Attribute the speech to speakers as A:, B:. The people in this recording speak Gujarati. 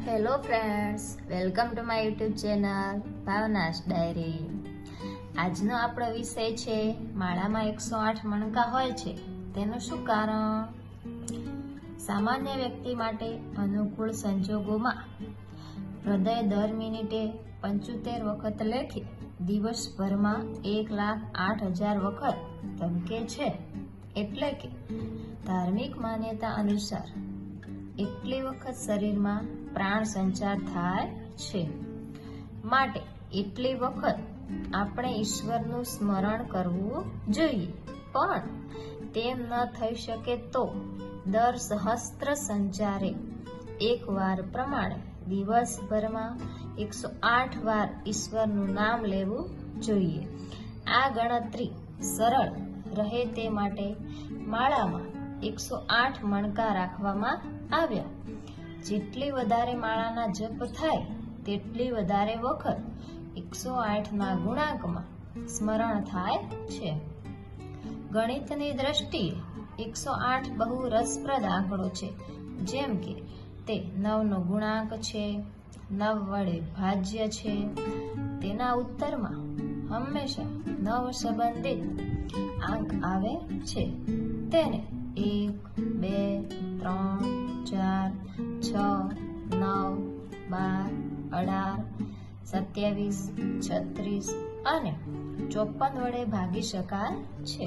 A: Hello friends, welcome to my YouTube channel Bhavna's diary. આજનો આપણો વિષય છે માળામાં 108 મણકા હોય છે, તેનું શું કારણ? સામાન્ય વ્યક્તિ માટે અનુકૂળ સંજોગોમાં હૃદય દર મિનિટે 75 વખત લેખે દિવસભરમાં 1,08,000 વખત ધબકે છે. એટલે કે ધાર્મિક માન્યતા અનુસાર એટલી વખત શરીરમાં પ્રાણ સંચાર થાય છે. માટે એટલી વખત આપણે ઈશ્વરનું સ્મરણ કરવું જોઈએ. પણ તેમ ન થઈ શકે તો દર સહસ્ત્ર સંચારે એક વાર પ્રમાણે દિવસભરમાં 108 વાર ઈશ્વરનું નામ લેવું જોઈએ. આ ગણતરી સરળ રહે તે માટે માળામાં 108 મણકા રાખવામાં આવ્યા. જેટલી વધારે માળાના જપ થાય તેટલી વધારે વખત 108ના ગુણાંકમાં સ્મરણ થાય છે. ગણિતની દ્રષ્ટિએ 108 બહુ રસપ્રદ આંકડો છે. જેમ કે તે 9નો ગુણાંક છે, 9 વડે ભાજ્ય છે. તેના ઉત્તરમાં હંમેશા 9 સંબંધિત આંક આવે છે. તેને 1, 2, 3, 4, 6, 9, 12, 18, 27, 36 અને 54 વડે ભાગી શકાય છે.